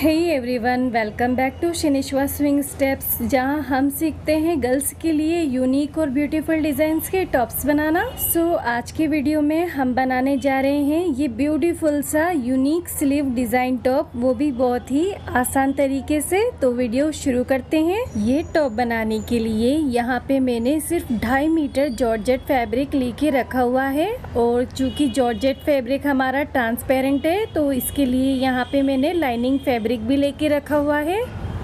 Hey everyone, welcome back to शिनिश्वा swing steps, जहां हम सीखते हैं गर्ल्स के लिए यूनिक और ब्यूटीफुल डिज़ाइंस के टॉप्स बनाना। आज के वीडियो में हम बनाने जा रहे हैं ये ब्यूटीफुल सा यूनिक स्लीव डिज़ाइन टॉप, वो भी बहुत ही आसान तरीके से। तो वीडियो शुरू करते हैं। ये टॉप बनाने के लिए यहाँ पे मैंने सिर्फ 2.5 मीटर जॉर्जेट फैब्रिक लेके रखा हुआ है, और चूँकि जॉर्जेट फैब्रिक हमारा ट्रांसपेरेंट है तो इसके लिए यहाँ पे मैंने लाइनिंग फैब्रिक भी लेके रखा हुआ है।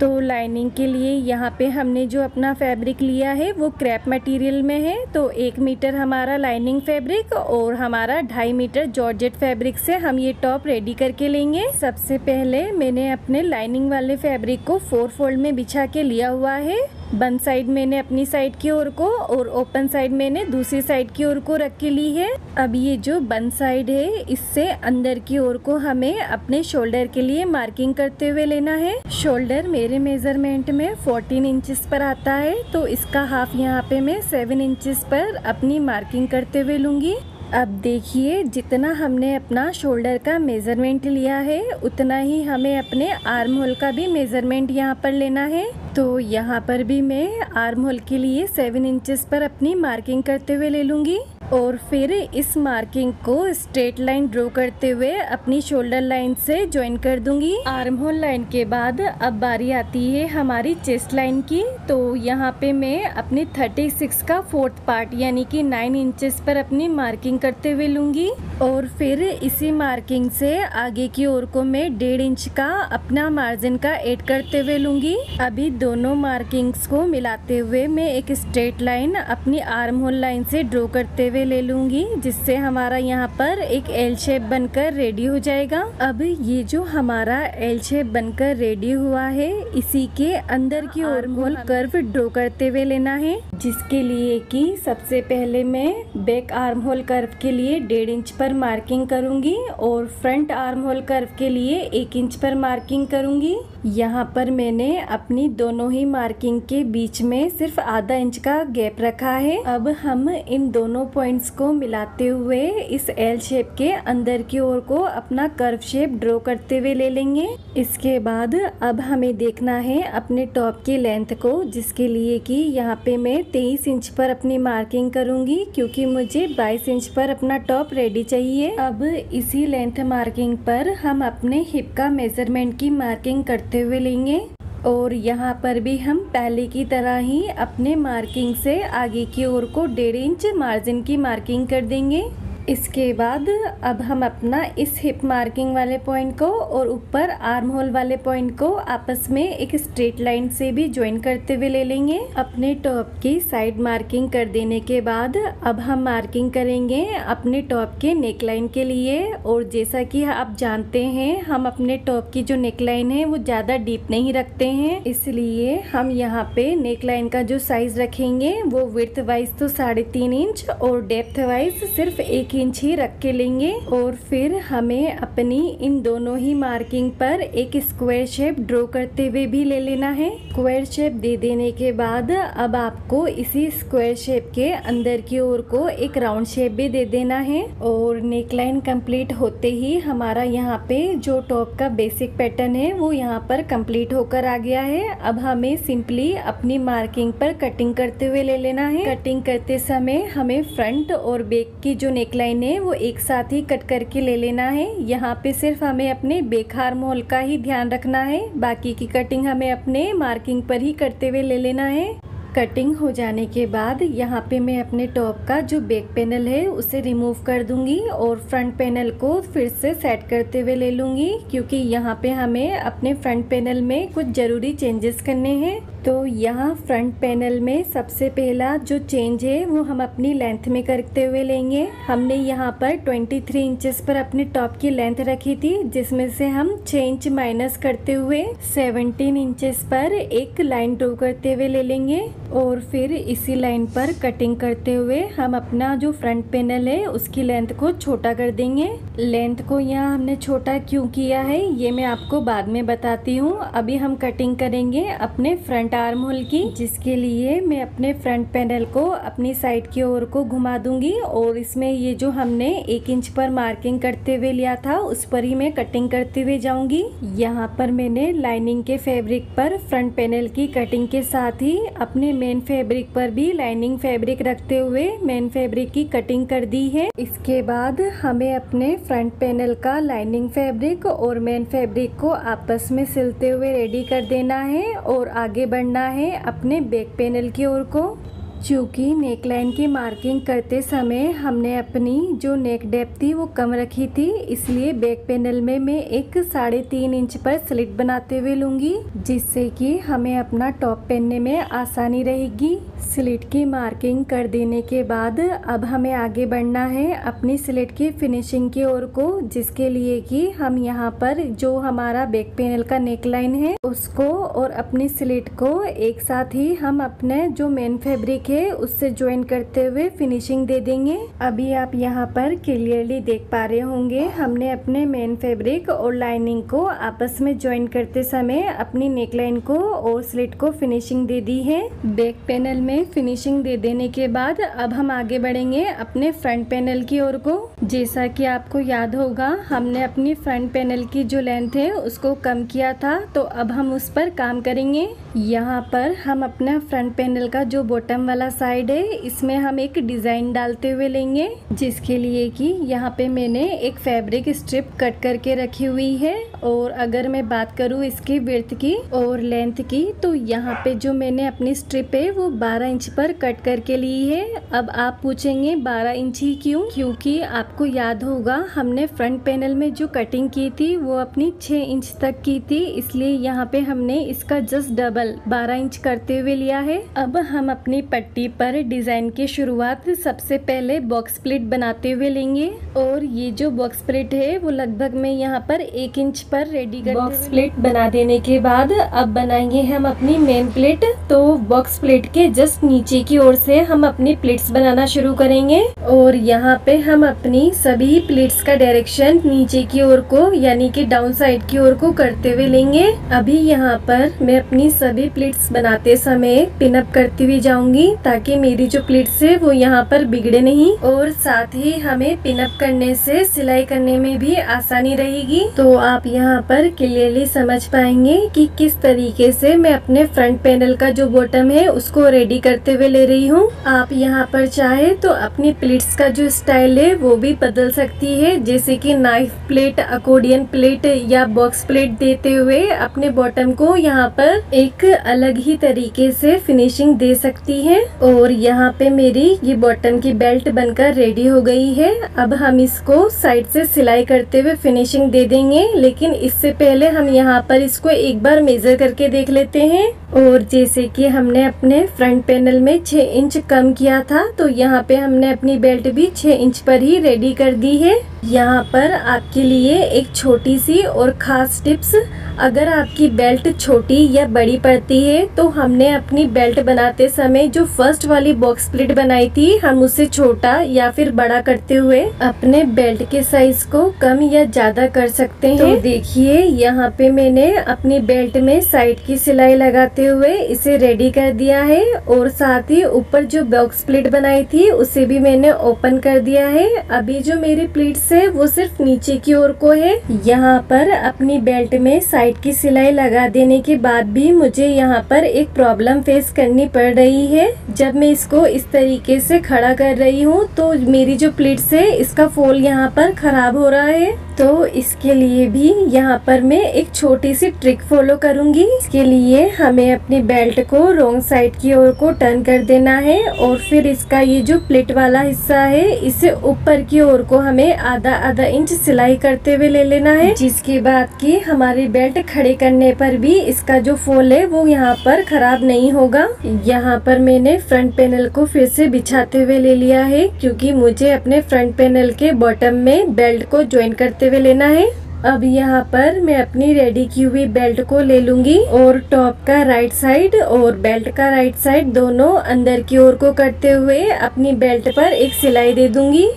तो लाइनिंग के लिए यहाँ पे हमने जो अपना फैब्रिक लिया है वो क्रेप मटेरियल में है। तो 1 मीटर हमारा लाइनिंग फैब्रिक और हमारा 2.5 मीटर जॉर्जेट फैब्रिक से हम ये टॉप रेडी करके लेंगे। सबसे पहले मैंने अपने लाइनिंग वाले फैब्रिक को 4 फोल्ड में बिछा के लिया हुआ है। बंद साइड मैंने अपनी साइड की ओर को और ओपन साइड मैंने दूसरी साइड की ओर को रख के ली है। अब ये जो बंद साइड है इससे अंदर की ओर को हमें अपने शोल्डर के लिए मार्किंग करते हुए लेना है। शोल्डर मेरे मेजरमेंट में 14 इंचेस पर आता है, तो इसका हाफ यहाँ पे मैं 7 इंचेस पर अपनी मार्किंग करते हुए लूँगी। अब देखिए, जितना हमने अपना शोल्डर का मेज़रमेंट लिया है उतना ही हमें अपने आर्म होल का भी मेज़रमेंट यहाँ पर लेना है। तो यहाँ पर भी मैं आर्म होल के लिए 7 इंचेस पर अपनी मार्किंग करते हुए ले लूँगी, और फिर इस मार्किंग को स्ट्रेट लाइन ड्रॉ करते हुए अपनी शोल्डर लाइन से ज्वाइन कर दूंगी। आर्म होल लाइन के बाद अब बारी आती है हमारी चेस्ट लाइन की। तो यहाँ पे मैं अपनी 36 का 4th पार्ट यानी कि 9 इंचेस पर अपनी मार्किंग करते हुए लूँगी, और फिर इसी मार्किंग से आगे की ओर को मैं 1.5 इंच का अपना मार्जिन का ऐड करते हुए लूँगी। अभी दोनों मार्किंग्स को मिलाते हुए मैं एक स्ट्रेट लाइन अपनी आर्म होल लाइन से ड्रॉ करते हुए ले लूंगी, जिससे हमारा यहाँ पर एक एल शेप बनकर रेडी हो जाएगा। अब ये जो हमारा एल शेप बनकर रेडी हुआ है इसी के अंदर की आर्म होल कर्व ड्रॉ करते हुए लेना है, जिसके लिए कि सबसे पहले मैं बैक आर्म होल कर्व के लिए 1.5 इंच पर मार्किंग करूंगी और फ्रंट आर्म होल कर्व के लिए 1 इंच पर मार्किंग करूंगी। यहाँ पर मैंने अपनी दोनों ही मार्किंग के बीच में सिर्फ आधा इंच का गैप रखा है। अब हम इन दोनों पॉइंट्स को मिलाते हुए इस एल शेप के अंदर की ओर को अपना कर्व शेप ड्रॉ करते हुए ले लेंगे। इसके बाद अब हमें देखना है अपने टॉप की लेंथ को, जिसके लिए कि यहाँ पे मैं 23 इंच पर अपनी मार्किंग करूंगी, क्योंकि मुझे 22 इंच पर अपना टॉप रेडी चाहिए। अब इसी लेंथ मार्किंग पर हम अपने हिप का मेजरमेंट की मार्किंग करते हुए लेंगे, और यहाँ पर भी हम पहले की तरह ही अपने मार्किंग से आगे की ओर को 1.5 इंच मार्जिन की मार्किंग कर देंगे। इसके बाद अब हम अपना इस हिप मार्किंग वाले पॉइंट को और ऊपर आर्म होल वाले पॉइंट को आपस में एक स्ट्रेट लाइन से भी ज्वाइन करते हुए ले लेंगे। अपने टॉप की साइड मार्किंग कर देने के बाद अब हम मार्किंग करेंगे अपने टॉप के नेक लाइन के लिए। और जैसा कि आप जानते हैं, हम अपने टॉप की जो नेक लाइन है वो ज़्यादा डीप नहीं रखते हैं, इसलिए हम यहाँ पे नेक लाइन का जो साइज रखेंगे वो विड्थ वाइज तो 3.5 इंच और डेप्थ वाइज सिर्फ 1 इंच ही रख के लेंगे। और फिर हमें अपनी इन दोनों ही मार्किंग पर एक स्क्वायर शेप ड्रॉ करते हुए भी ले लेना है। स्क्वायर शेप दे देने के बाद अब आपको इसी स्क्वायर शेप के अंदर की ओर को एक राउंड शेप भी दे देना है। और नेक लाइन कंप्लीट होते ही हमारा यहाँ पे जो टॉप का बेसिक पैटर्न है वो यहाँ पर कंप्लीट होकर आ गया है। अब हमें सिंपली अपनी मार्किंग पर कटिंग करते हुए ले लेना है। कटिंग करते समय हमें फ्रंट और बैक की जो नेक लाइन है वो एक साथ ही कट करके ले लेना है। यहाँ पे सिर्फ हमें अपने बैक आर्म होल का ही ध्यान रखना है, बाकी की कटिंग हमें अपने मार्किंग पर ही करते हुए ले लेना है। कटिंग हो जाने के बाद यहाँ पे मैं अपने टॉप का जो बैक पैनल है उसे रिमूव कर दूंगी और फ्रंट पैनल को फिर से सेट करते हुए ले लूँगी, क्योंकि यहाँ पे हमें अपने फ्रंट पैनल में कुछ ज़रूरी चेंजेस करने हैं। तो यहाँ फ्रंट पैनल में सबसे पहला जो चेंज है वो हम अपनी लेंथ में करते हुए लेंगे। हमने यहाँ पर 23 इंचेस पर अपने टॉप की लेंथ रखी थी, जिसमें से हम 6 इंच माइनस करते हुए 17 इंचेस पर एक लाइन ड्रॉ करते हुए ले लेंगे, और फिर इसी लाइन पर कटिंग करते हुए हम अपना जो फ्रंट पैनल है उसकी लेंथ को छोटा कर देंगे। लेंथ को यहाँ हमने छोटा क्यों किया है ये मैं आपको बाद में बताती हूँ। अभी हम कटिंग करेंगे अपने फ्रंट आर्म होल की, जिसके लिए मैं अपने फ्रंट पैनल को अपनी साइड की ओर को घुमा दूंगी और इसमें ये जो हमने 1 इंच पर मार्किंग करते हुए लिया था उस पर ही मैं कटिंग करते हुए जाऊंगी। यहाँ पर मैंने लाइनिंग के फैब्रिक पर फ्रंट पैनल की कटिंग के साथ ही अपने मेन फैब्रिक पर भी लाइनिंग फैब्रिक रखते हुए मेन फैब्रिक की कटिंग कर दी है। इसके बाद हमें अपने फ्रंट पैनल का लाइनिंग फैब्रिक और मेन फैब्रिक को आपस में सिलते हुए रेडी कर देना है और आगे बढ़ना है अपने बैक पैनल की ओर को। चूँकि नेकलाइन की मार्किंग करते समय हमने अपनी जो नेक डेप्थ थी वो कम रखी थी, इसलिए बैक पैनल में मैं एक 3.5 इंच पर स्लिट बनाते हुए लूँगी, जिससे कि हमें अपना टॉप पहनने में आसानी रहेगी। स्लिट की मार्किंग कर देने के बाद अब हमें आगे बढ़ना है अपनी स्लिट की फिनिशिंग की ओर को, जिसके लिए कि हम यहाँ पर जो हमारा बैक पैनल का नेकलाइन है उसको और अपनी स्लिट को एक साथ ही हम अपने जो मेन फैब्रिक है उससे ज्वाइन करते हुए फिनिशिंग दे देंगे। अभी आप यहाँ पर क्लियरली देख पा रहे होंगे हमने अपने मेन फैब्रिक और लाइनिंग को आपस में ज्वाइन करते समय अपनी नेकलाइन को और स्लिट को फिनिशिंग दे दी है। बैक पैनल में फिनिशिंग दे देने के बाद अब हम आगे बढ़ेंगे अपने फ्रंट पैनल की ओर को। जैसा कि आपको याद होगा हमने अपनी फ्रंट पैनल की जो लेंथ है उसको कम किया था, तो अब हम उस पर काम करेंगे। यहाँ पर हम अपना फ्रंट पैनल का जो बॉटम वाला साइड है इसमें हम एक डिजाइन डालते हुए लेंगे, जिसके लिए कि यहाँ पे मैंने एक फैब्रिक स्ट्रिप कट करके रखी हुई है। और अगर मैं बात करूँ इसकी विड्थ की और लेंथ की, तो यहाँ पे जो मैंने अपनी स्ट्रिप है वो 12 इंच पर कट करके ली है। अब आप पूछेंगे 12 इंच ही क्यों? क्योंकि आपको याद होगा हमने फ्रंट पैनल में जो कटिंग की थी वो अपनी 6 इंच तक की थी, इसलिए यहाँ पे हमने इसका जस्ट डबल 12 इंच करते हुए लिया है। अब हम अपनी पट्टी पर डिजाइन की शुरुआत सबसे पहले बॉक्स प्लेट बनाते हुए लेंगे और ये जो बॉक्स प्लेट है वो लगभग मैं यहाँ पर 1 इंच पर रेडी कर बॉक्स प्लेट बना देने के बाद अब बनाएंगे हम अपनी मेन प्लेट। तो बॉक्स प्लेट के जस्ट नीचे की ओर से हम अपनी प्लेट्स बनाना शुरू करेंगे और यहाँ पे हम अपनी सभी प्लेट्स का डायरेक्शन नीचे की ओर को यानी कि डाउन साइड की ओर को करते हुए लेंगे। अभी यहाँ पर मैं अपनी सभी प्लेट्स बनाते समय पिन अप करती हुई जाऊंगी ताकि मेरी जो प्लेट्स है वो यहाँ पर बिगड़े नहीं और साथ ही हमें पिन अप करने से सिलाई करने में भी आसानी रहेगी। तो आप यहाँ पर क्लियरली समझ पाएंगे कि किस तरीके से मैं अपने फ्रंट पैनल का जो बॉटम है उसको रेडी करते हुए ले रही हूँ। आप यहाँ पर चाहे तो अपनी प्लेट्स का जो स्टाइल है वो भी बदल सकती है, जैसे कि नाइफ प्लेट, अकोर्डियन प्लेट या बॉक्स प्लेट देते हुए अपने बॉटम को यहाँ पर एक अलग ही तरीके से फिनिशिंग दे सकती है। और यहाँ पे मेरी ये बॉटम की बेल्ट बनकर रेडी हो गई है। अब हम इसको साइड से सिलाई करते हुए फिनिशिंग दे देंगे, लेकिन इससे पहले हम यहाँ पर इसको एक बार मेजर करके देख लेते हैं। और जैसे कि हमने अपने फ्रंट पैनल में 6 इंच कम किया था, तो यहाँ पे हमने अपनी बेल्ट भी 6 इंच पर ही रेडी कर दी है। यहाँ पर आपके लिए एक छोटी सी और खास टिप्स, अगर आपकी बेल्ट छोटी या बड़ी पड़ती है तो हमने अपनी बेल्ट बनाते समय जो फर्स्ट वाली बॉक्स प्लेट बनाई थी हम उसे छोटा या फिर बड़ा करते हुए अपने बेल्ट के साइज को कम या ज्यादा कर सकते हैं। तो देखिए यहाँ पे मैंने अपनी बेल्ट में साइड की सिलाई लगाते हुए इसे रेडी कर दिया है और साथ ही ऊपर जो बॉक्स प्लेट बनाई थी उसे भी मैंने ओपन कर दिया है। अभी जो मेरी प्लेट्स है वो सिर्फ नीचे की ओर को है। यहाँ पर अपनी बेल्ट में साइड की सिलाई लगा देने के बाद भी मुझे यहाँ पर एक प्रॉब्लम फेस करनी पड़ रही है। जब मैं इसको इस तरीके से खड़ा कर रही हूँ तो मेरी जो प्लेट्स है इसका फोल यहाँ पर खराब हो रहा है। तो इसके लिए भी यहाँ पर मैं एक छोटी सी ट्रिक फॉलो करूंगी। इसके लिए हमें अपनी बेल्ट को रॉन्ग साइड की ओर को टर्न कर देना है और फिर इसका ये जो प्लेट वाला हिस्सा है इसे ऊपर की ओर को हमें आधा इंच सिलाई करते हुए ले लेना है, जिसके बाद कि हमारी बेल्ट खड़े करने पर भी इसका जो फोल है वो यहाँ पर खराब नहीं होगा। यहाँ पर मैंने फ्रंट पैनल को फिर से बिछाते हुए ले लिया है, क्योंकि मुझे अपने फ्रंट पैनल के बॉटम में बेल्ट को ज्वाइन करते हुए लेना है। अब यहाँ पर मैं अपनी रेडी की हुई बेल्ट को ले लूंगी और टॉप का राइट साइड और बेल्ट का राइट साइड दोनों अंदर की ओर को करते हुए अपनी बेल्ट पर एक सिलाई दे दूंगी।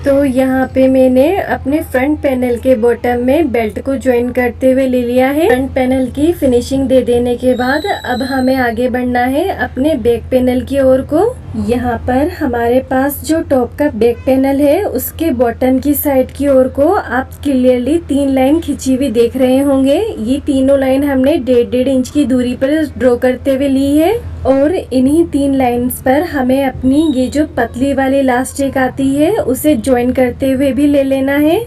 तो यहाँ पे मैंने अपने फ्रंट पैनल के बॉटम में बेल्ट को ज्वाइन करते हुए ले लिया है। फ्रंट पैनल की फिनिशिंग दे देने के बाद अब हमें आगे बढ़ना है अपने बैक पैनल की ओर को। यहाँ पर हमारे पास जो टॉप का बैक पैनल है उसके बॉटम की साइड की ओर को आप क्लियरली 3 लाइन खिंची हुई देख रहे होंगे। ये तीनों लाइन हमने 1.5 इंच की दूरी पर ड्रॉ करते हुए ली है और इन्हीं 3 लाइंस पर हमें अपनी ये जो पतली वाली इलास्टिक आती है उसे ज्वाइन करते हुए भी ले लेना है।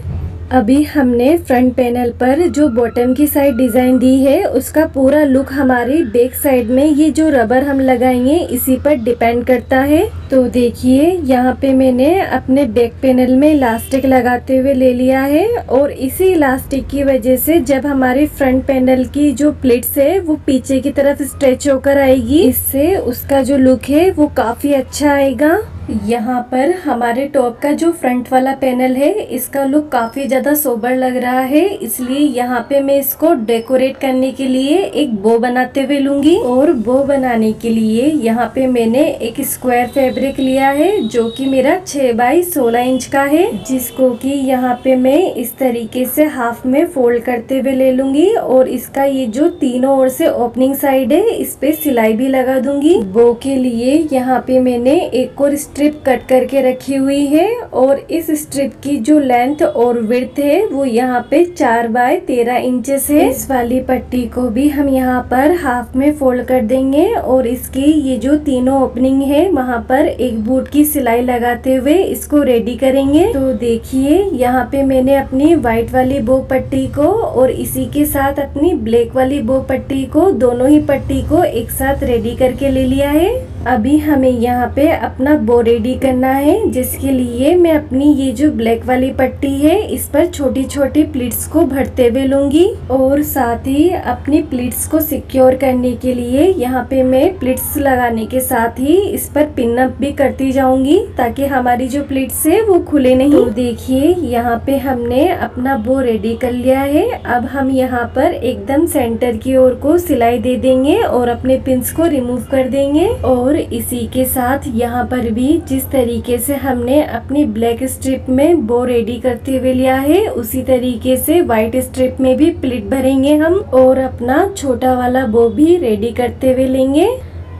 अभी हमने फ्रंट पैनल पर जो बॉटम की साइड डिजाइन दी है उसका पूरा लुक हमारी बैक साइड में ये जो रबर हम लगाएंगे इसी पर डिपेंड करता है। तो देखिए यहाँ पे मैंने अपने बैक पैनल में इलास्टिक लगाते हुए ले लिया है और इसी इलास्टिक की वजह से जब हमारे फ्रंट पैनल की जो प्लेट्स है वो पीछे की तरफ स्ट्रेच होकर आएगी, इससे उसका जो लुक है वो काफी अच्छा आएगा। यहाँ पर हमारे टॉप का जो फ्रंट वाला पैनल है इसका लुक काफी ज्यादा सोबर लग रहा है, इसलिए यहाँ पे मैं इसको डेकोरेट करने के लिए एक बो बनाते हुए लूंगी। और बो बनाने के लिए यहाँ पे मैंने एक स्क्वायर फैब्रिक लिया है जो कि मेरा 6 बाई 16 इंच का है, जिसको कि यहाँ पे मैं इस तरीके से हाफ में फोल्ड करते हुए ले लूंगी और इसका ये जो तीनों ओर से ओपनिंग साइड है इस पे सिलाई भी लगा दूंगी। बो के लिए यहाँ पे मैंने एक और स्ट्रिप कट करके रखी हुई है और इस स्ट्रिप की जो लेंथ और विड्थ है वो यहाँ पे 4 बाय 13 इंचेस है। इस वाली पट्टी को भी हम यहाँ पर हाफ में फोल्ड कर देंगे और इसकी ये जो तीनों ओपनिंग है वहाँ पर एक बूट की सिलाई लगाते हुए इसको रेडी करेंगे। तो देखिए यहाँ पे मैंने अपनी व्हाइट वाली बो पट्टी को और इसी के साथ अपनी ब्लैक वाली बो पट्टी को, दोनों ही पट्टी को एक साथ रेडी करके ले लिया है। अभी हमें यहाँ पे अपना बो रेडी करना है, जिसके लिए मैं अपनी ये जो ब्लैक वाली पट्टी है इस पर छोटी छोटी प्लीट्स को भरते हुए लूंगी और साथ ही अपनी प्लीट्स को सिक्योर करने के लिए यहाँ पे मैं प्लीट्स लगाने के साथ ही इस पर पिन अप भी करती जाऊंगी ताकि हमारी जो प्लीट्स है वो खुले नहीं। तो देखिए यहाँ पे हमने अपना बो रेडी कर लिया है। अब हम यहाँ पर एकदम सेंटर की ओर को सिलाई दे देंगे और अपने पिन्स को रिमूव कर देंगे और इसी के साथ यहाँ पर भी जिस तरीके से हमने अपनी ब्लैक स्ट्रिप में बो रेडी करते हुए लिया है उसी तरीके से व्हाइट स्ट्रिप में भी प्लीट भरेंगे हम और अपना छोटा वाला बो भी रेडी करते हुए लेंगे।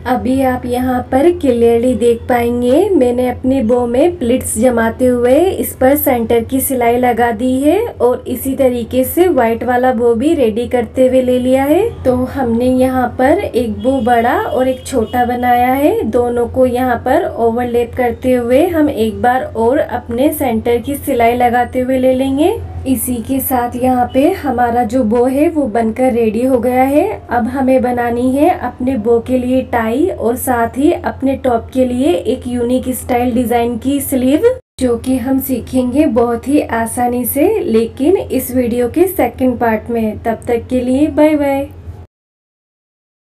अभी आप यहाँ पर क्लियरली देख पाएंगे मैंने अपनी बो में प्लीट्स जमाते हुए इस पर सेंटर की सिलाई लगा दी है और इसी तरीके से व्हाइट वाला बो भी रेडी करते हुए ले लिया है। तो हमने यहाँ पर एक बो बड़ा और एक छोटा बनाया है, दोनों को यहाँ पर ओवरलैप करते हुए हम एक बार और अपने सेंटर की सिलाई लगाते हुए ले लेंगे। इसी के साथ यहाँ पे हमारा जो बो है वो बनकर रेडी हो गया है। अब हमें बनानी है अपने बो के लिए टाई और साथ ही अपने टॉप के लिए एक यूनिक स्टाइल डिजाइन की स्लीव, जो कि हम सीखेंगे बहुत ही आसानी से, लेकिन इस वीडियो के सेकंड पार्ट में। तब तक के लिए बाय बाय।